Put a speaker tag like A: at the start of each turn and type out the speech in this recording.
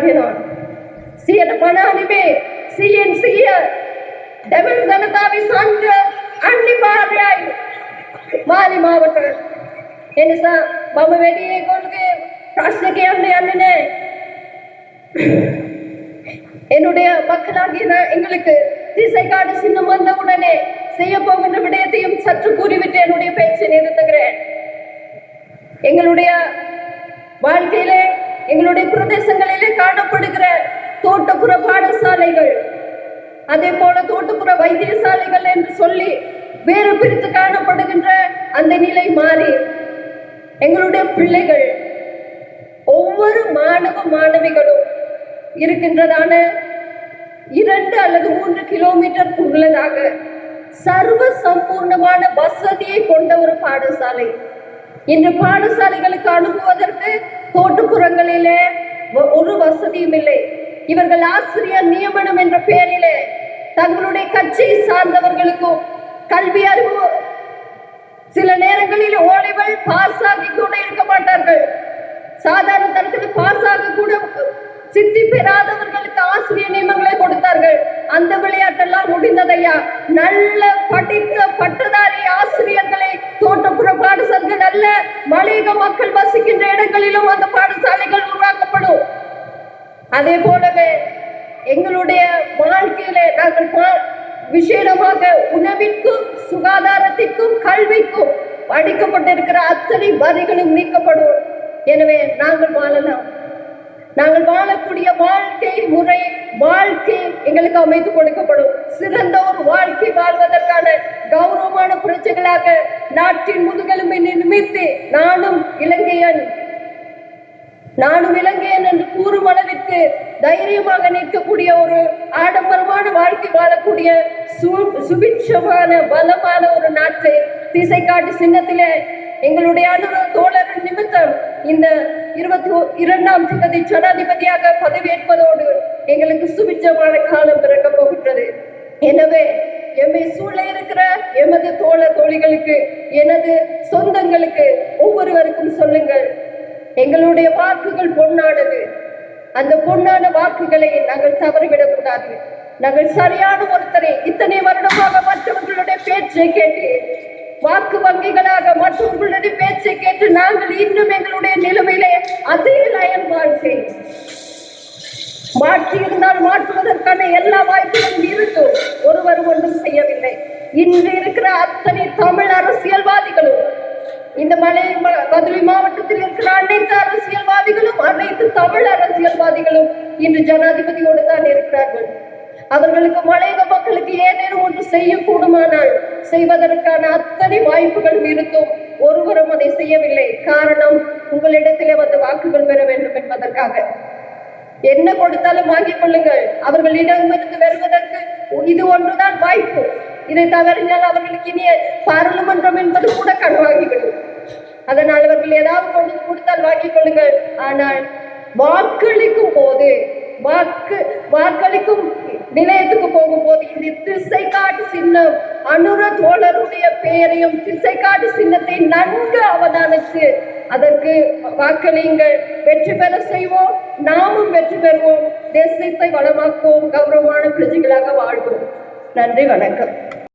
A: ගෙනාට සියයට 50 නෙමේ 100න් 100 දෙමළ ජනතාවේ සංඝ අනිවාර්යයි මාලි මාවත. එනිසා මම වැඩි ඒගොල්ලෝගේ ප්‍රශ්න කියන්න යන්නේ නැහැ. என்னுடைய மக்களாகிய எங்களுக்கு திசைகாடு சின்னம் வந்தவுடனே செய்ய போகின்ற விடயத்தையும் சற்று கூறிவிட்டு என்னுடைய பேச்சை நிறுத்துகிறேன். எங்களுடைய வாழ்க்கையிலே எங்களுடைய பிரதேசங்களிலே காணப்படுகிற தோட்டப்புற பாடசாலைகள், அதே போல தோட்டப்புற வைத்தியசாலைகள் என்று சொல்லி வேறு பிரித்து காணப்படுகின்ற அந்த நிலை மாறி எங்களுடைய பிள்ளைகள் ஒவ்வொரு மாணவ மாணவிகளும் இருக்கின்றதான 2 அல்லது 3 கிலோமீட்டர் உள்ளதாக சர்வ சம்பூர்ணமான வசதியை கொண்ட ஒரு பாடசாலை. இன்று பாடசாலைகளுக்கு அனுப்புவதற்கு தோட்டப்புறங்களிலே ஒரு வசதியும் இல்லை. இவர்கள் ஆசிரியர் நியமனம் என்ற பெயரிலே தங்களுடைய கட்சியை சார்ந்தவர்களுக்கும் கல்வி அறிவு சில நேரங்களில் ஓலைகள் பாஸ் ஆகி கூட இருக்க மாட்டார்கள். சாதாரண தரத்தில் பாஸ் ஆக கூட சித்தி பெறாதவர்களுக்கு ஆசிரியர் நியமனங்களை கொடுத்தார்கள். அந்த விளையாட்டெல்லாம் முடிந்ததையா. நல்ல படித்த பட்டதாரி ஆசிரியர்களை தோட்டப்புற பாடசாலைகள் அல்ல, மலையக மக்கள் வசிக்கின்ற இடங்களிலும் அந்த பாடசாலைகள் உருவாக்கப்படும். அதே போலவே எங்களுடைய வாழ்க்கையிலே நாங்கள் விசேடமாக உணவிற்கும் சுகாதாரத்திற்கும் கல்விக்கும் அளிக்கப்பட்டிருக்கிற அத்தனை வரிகளும் நீக்கப்படும். எனவே நாங்கள் வாழலாம். நாங்கள் வாழக்கூடிய வாழ்க்கை முறை, வாழ்க்கை எங்களுக்கு அமைத்து கொடுக்கப்படும். சிறந்த ஒரு வாழ்க்கை வாழ்வதற்கான கௌரவமான பிரச்சனைகளாக நாட்டின் முதுகெலும்பை நிமித்து நானும் இலங்கையன் என்று கூறும் அளவிற்கு தைரியமாக நிற்கக்கூடிய ஒரு ஆடம்பரமான வாழ்க்கை வாழக்கூடிய சுபிட்சமான பலமான ஒரு நாட்டை திசைகாட்டு சின்னத்திலே எங்களுடைய தோழர் நிமித்தம் இந்த 22ஆம் தேதி ஜனாதிபதியாக பதவியேற்பதோடு எங்களுக்கு சுபிட்சமான காலம் பிறக்க போகின்றது. எனவே எம்மை சூழ இருக்கிற எமது தோழர் தோழிகளுக்கு, எனது சொந்தங்களுக்கு ஒவ்வொருவருக்கும் சொல்லுங்கள், எங்களுடைய வாக்குகள் பொன்னானது. அந்த பொன்னான வாக்குகளை நாங்கள் தவறிவிடக்கூடாது. நாங்கள் சரியான ஒருத்தரை இத்தனை வருடமாக மற்றவர்களுடைய பேச்சை கேட்டு, வாக்கு வங்கிகளாக மற்றவர்களுடைய பேச்சை கேட்டு நாங்கள் இன்னும் எங்களுடைய நிலைமையிலே அதே லயன் வாழ்க்கை மாற்றி இருந்தால் மாற்றுவதற்கான எல்லா வாய்ப்புகளும் இருக்கும். ஒருவர் ஒன்றும் செய்யவில்லை. இன்று இருக்கிற அத்தனை தமிழ் அரசியல்வாதிகளும், இந்த மதுரை மாவட்டத்தில் இருக்கிற அனைத்து அரசியல்வாதிகளும், அனைத்து தமிழ் அரசியல்வாதிகளும் இன்று ஜனாதிபதியோடு தான் இருக்கிறார்கள். அவர்களுக்கு மலையக மக்களுக்கு ஏதேனும் ஒன்று செய்யக்கூடுமானால் செய்வதற்கான அத்தனை வாய்ப்புகளும் இருந்தும் ஒருவரும் அதை செய்யவில்லை. காரணம், உங்களிடத்திலே வந்து வாக்குகள் பெற வேண்டும் என்பதற்காக. என்ன கொடுத்தாலும் வாங்கிக் கொள்ளுங்கள். அவர்களிடமிருந்து வருவதற்கு இது ஒன்றுதான் வாய்ப்பு. இதை தவறினால் அவர்களுக்கு இனிய பாராளுமன்றம் என்பது கூட கண்வாகிவிடும். அதனால் அவர்கள் ஏதாவது கொண்டு கொடுத்தால் வாங்கிக் கொள்ளுங்கள். ஆனால் வாக்களிக்கும் போது, வாக்களிக்கும் நிலையத்துக்கு போகும்போது இந்த திசைகாட்டு சின்னம் அனுர தோழருடைய பெயரையும் திசைகாட்டு சின்னத்தை நன்கு அவதானித்து அதற்கு வாக்களியுங்கள். வெற்றி பெற செய்வோம், நாமும் வெற்றி பெறுவோம், தேசத்தை வளமாக்குவோம், கௌரவமான பிரஜைகளாக வாழ்வோம். நன்றி, வணக்கம்.